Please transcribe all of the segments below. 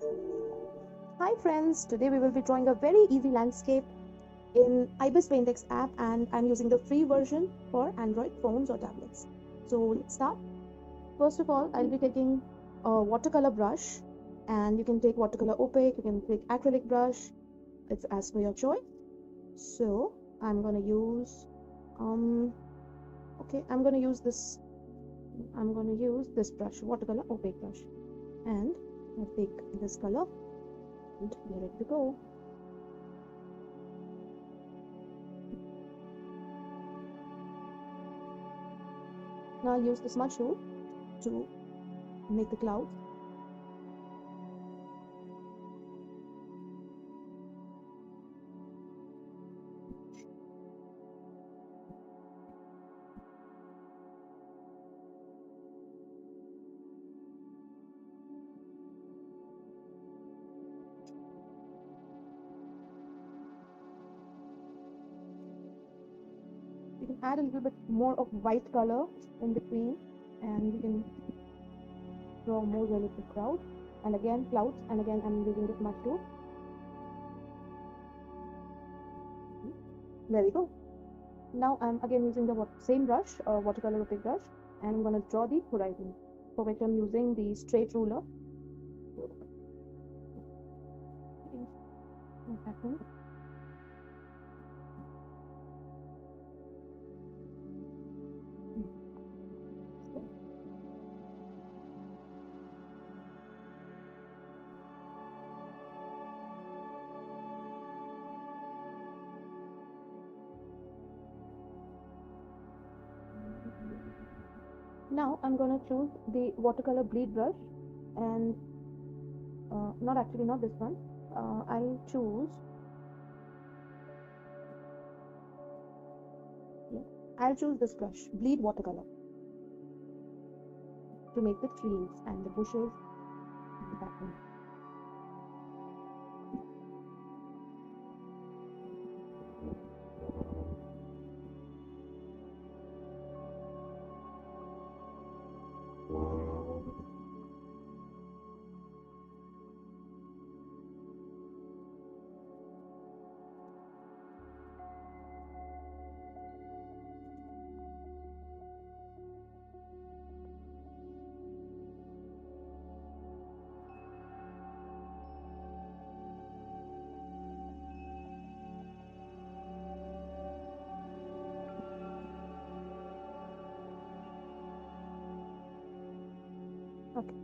Hi friends, today we will be drawing a very easy landscape in ibis Paintex app, and I'm using the free version for Android phones or tablets. So let's start. First of all, I'll be taking a watercolor brush, and you can take watercolor opaque, you can take acrylic brush, it's as per your choice. So I'm gonna use I'm gonna use this brush, watercolor opaque brush, and I'll take this color and we're ready to go. Now I'll use the smudge tool to make the clouds. You can add a little bit more of white color in between, and you can draw more realistic clouds. And again, I'm using the smudge tool. There we go. Now I'm again using the same brush, watercolor opaque brush, and I'm going to draw the horizon, for which I'm using the straight ruler. Now I'm going to choose the watercolor bleed brush, and not this one. I'll choose this brush, bleed watercolor, to make the trees and the bushes in the background. Okay.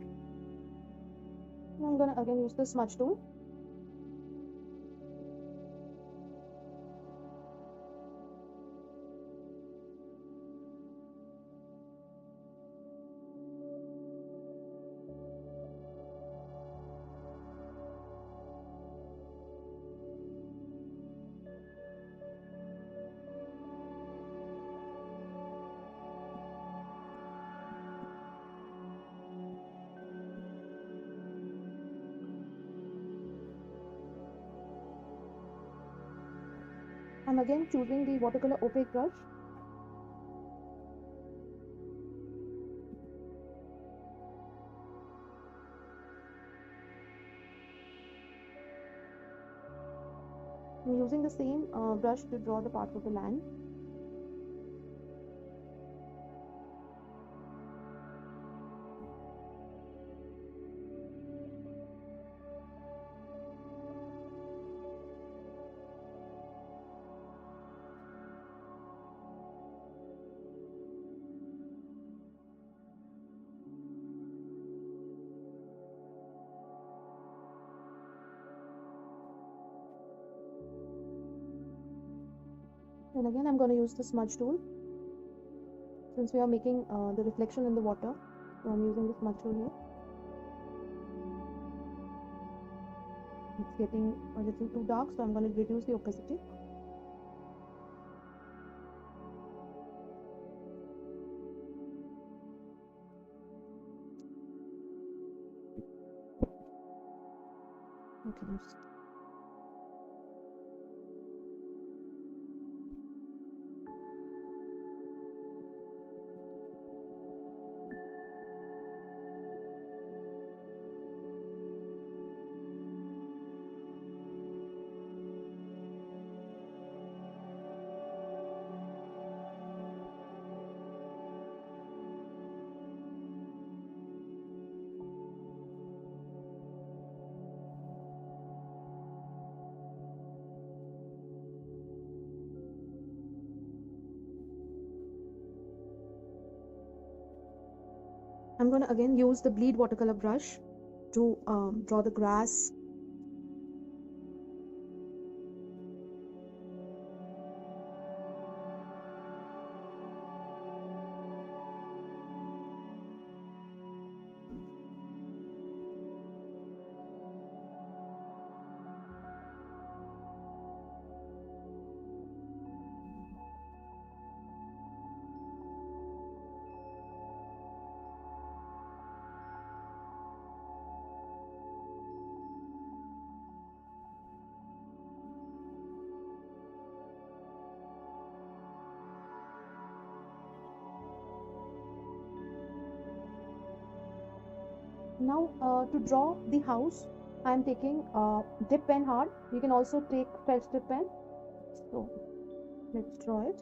I'm gonna again use the smudge tool. I'm again choosing the watercolor opaque brush. I'm using the same brush to draw the parts of the land. And again, I'm going to use the smudge tool, since we are making the reflection in the water. So I'm using the smudge tool here. It's getting a little too dark, so I'm going to reduce the opacity. Okay. I'm gonna again use the bleed watercolor brush to draw the grass. Now to draw the house, I am taking dip pen hard. You can also take fresh dip pen. So let's draw it.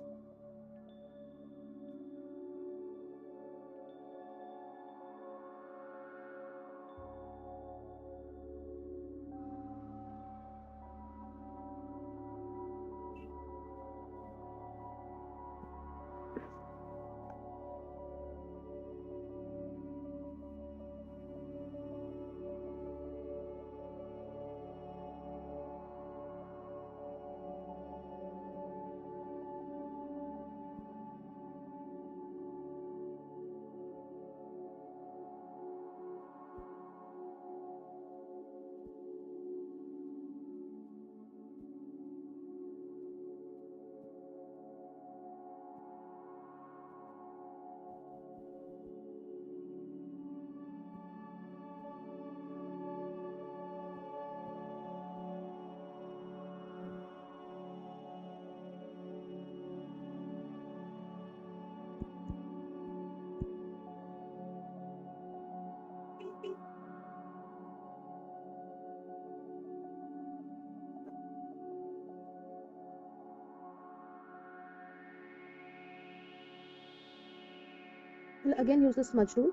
We'll again use the smudge tool.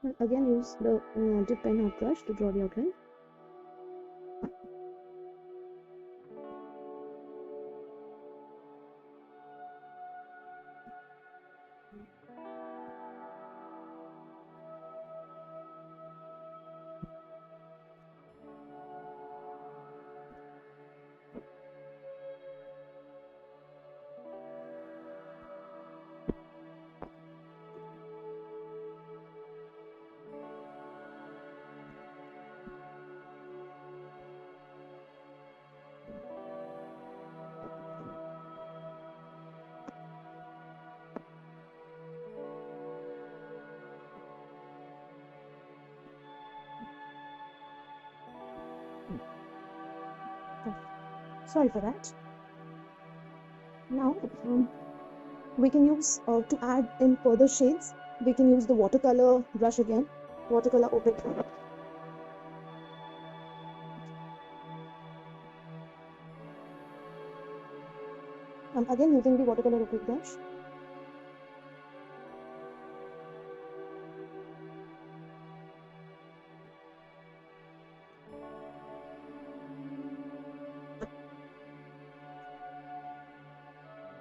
We'll again use the dip pen hard brush to draw the outline. Sorry for that. Now we can use to add in further shades, we can use the watercolor brush again, watercolor opaque. I'm again using the watercolor opaque brush.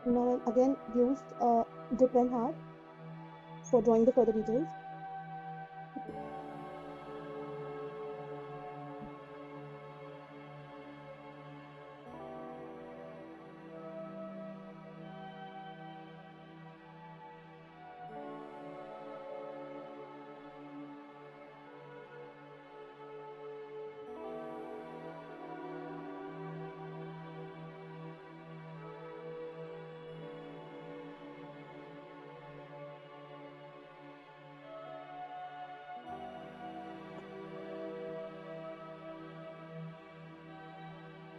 Now I'll again use dip pen hard for drawing the further details.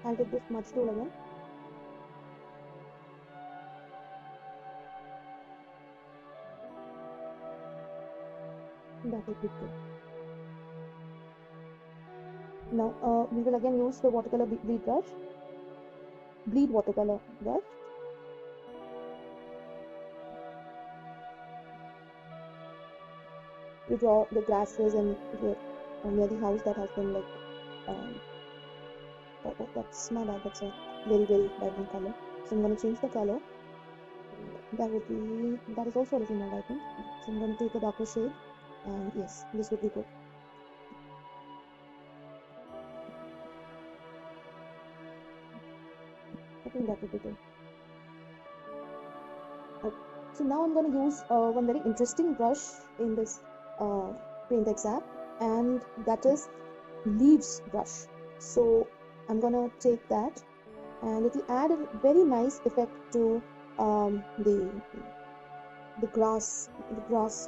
I'll take this smudge tool again. That would be good. Now we will again use the watercolor bleed watercolor brush. To draw the grasses and near the house that has been like that's my bad, that's a very vibrant color. So I'm going to change the color. That is also a little more vibrant. So I'm going to take a darker shade, and yes, this would be good. I think that would be good. So now I'm going to use one very interesting brush in this Paintex app, and that is leaves brush. So I'm going to take that, and it will add a very nice effect to the grass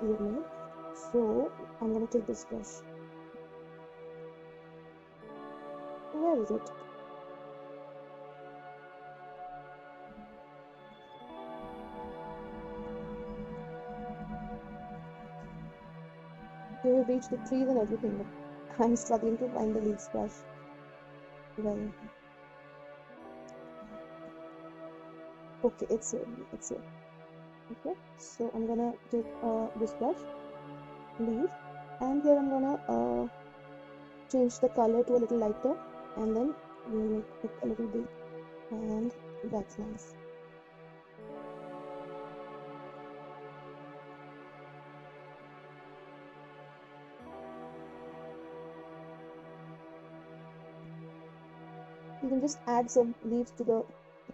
we have made. So I'm going to take this brush. Where is it? We have reached the trees and everything, but I'm struggling to find the leaves brush. Well, okay, it's here. Okay, so I'm gonna take this brush, leaf, and here I'm gonna change the color to a little lighter, and then we'll make it a little big, and that's nice. You can just add some leaves to the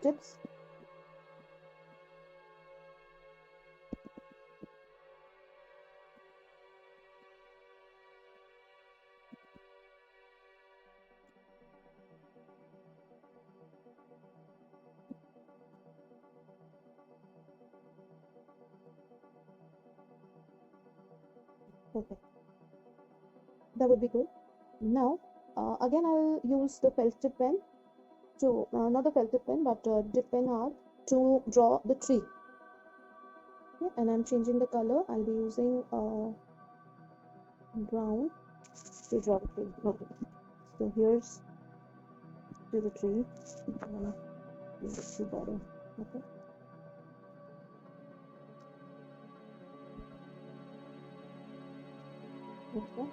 tips. Okay, that would be good. Now, again, I'll use the felt tip pen to not the felt tip pen, but dip pen art to draw the tree. Okay, and I'm changing the color. I'll be using brown to draw the tree. Okay, so here's to the tree. I'm gonna use it to bottom. Okay. Okay.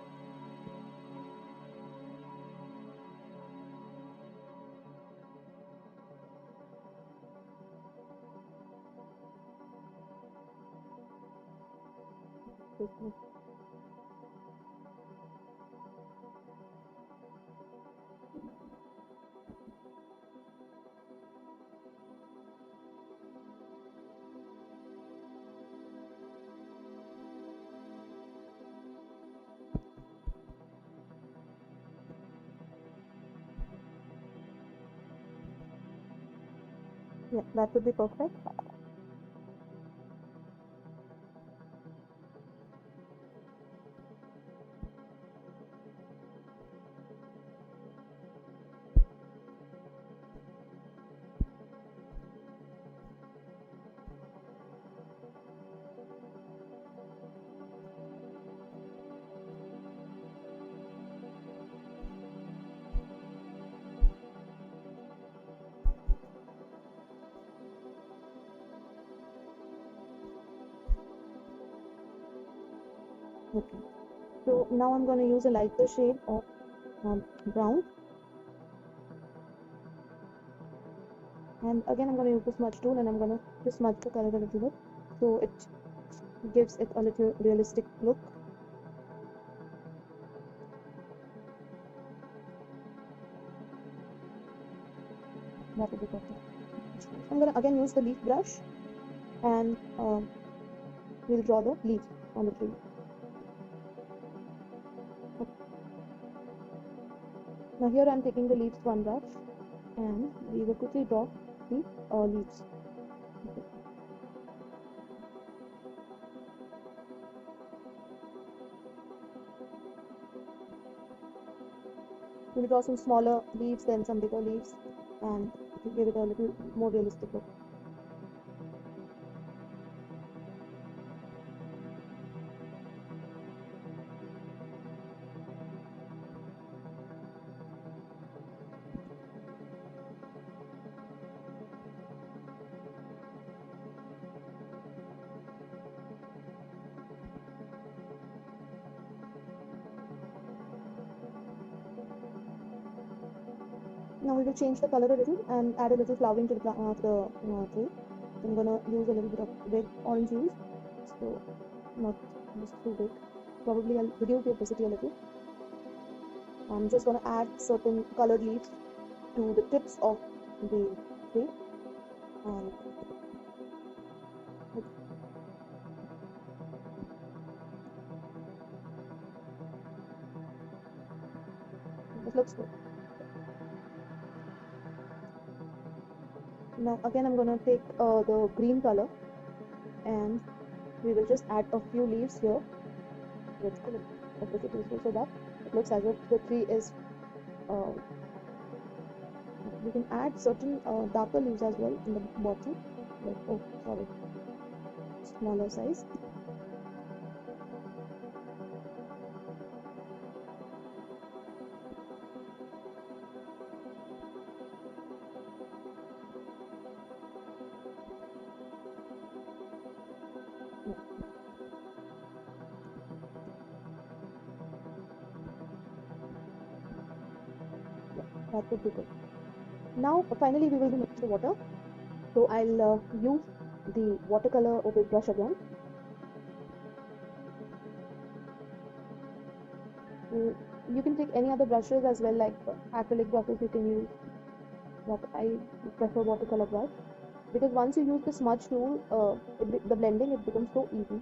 Okay. Yeah, that would be perfect. Okay. So now I'm going to use a lighter shade of brown, and again I'm going to use the smudge tool, and I'm going to just smudge the color a little bit so it gives it a little realistic look. That would be perfect. I'm going to again use the leaf brush, and we'll draw the leaves on the tree. Now here I'm taking the leaves one brush, and we will quickly draw the leaves. Okay. We'll draw some smaller leaves, then some bigger leaves. and to give it a little more realistic look. Now we will change the color a little and add a little flowering to the tree. I'm gonna use a little bit of red orange juice, so not just too big. Probably I'll reduce the opacity a little. I'm just gonna add certain colored leaves to the tips of the tree, and it looks good. Now again I'm gonna take the green color, and we will just add a few leaves here with opacity so that it looks as if the tree is we can add certain darker leaves as well in the bottom, like, oh sorry, smaller size. That would be good. Now finally we will be mixing the water, so I'll use the watercolor opaque brush again. You can take any other brushes as well, like acrylic brushes you can use, but I prefer watercolor brush because once you use the smudge tool, the blending, it becomes so easy.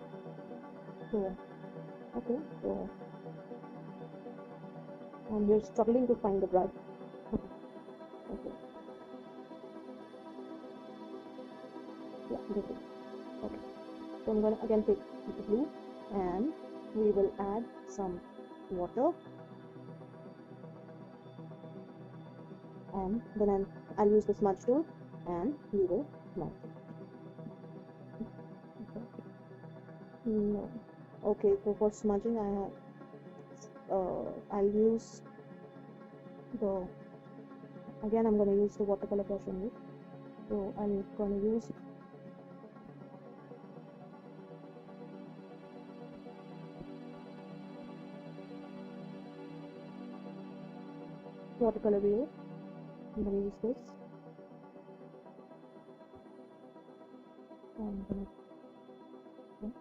So okay, so and you're struggling to find the brush. Okay, yeah, this is okay. So I'm gonna again take the blue, and we will add some water, and then I'll use the smudge tool and we will smudge. Okay. No. Okay, so for smudging I have I'll use the again I'm gonna use the watercolor brush only. So I'm gonna use watercolor wheel. I'm gonna use this. I'm gonna okay.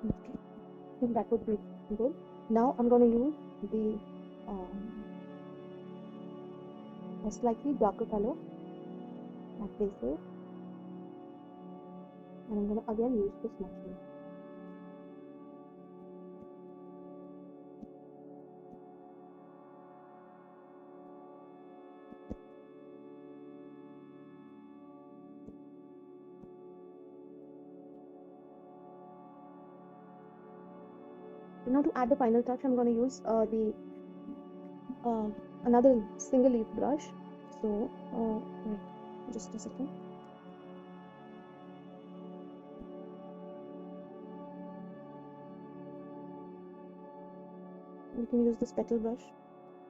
Okay. I think that would be good. Now I'm gonna use the a slightly darker color at places, and I'm gonna again use the smudge tool. So now to add the final touch, I'm gonna use the another single leaf brush. So wait, just a second. You can use this petal brush,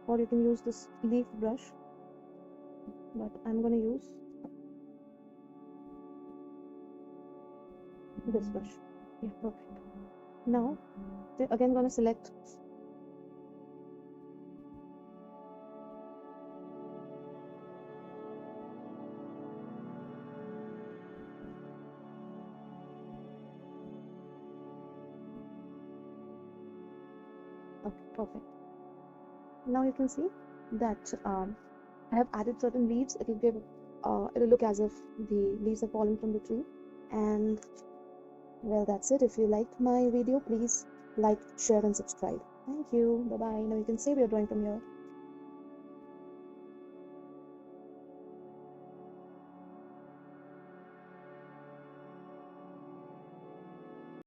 or you can use this leaf brush, but I'm gonna use this brush. Yeah, perfect. Now again gonna select Okay, perfect. Now you can see that I have added certain leaves. It'll look as if the leaves are falling from the tree. And well, that's it. If you liked my video, please like, share, and subscribe. Thank you. Bye bye. Now you can say we are drawing from here.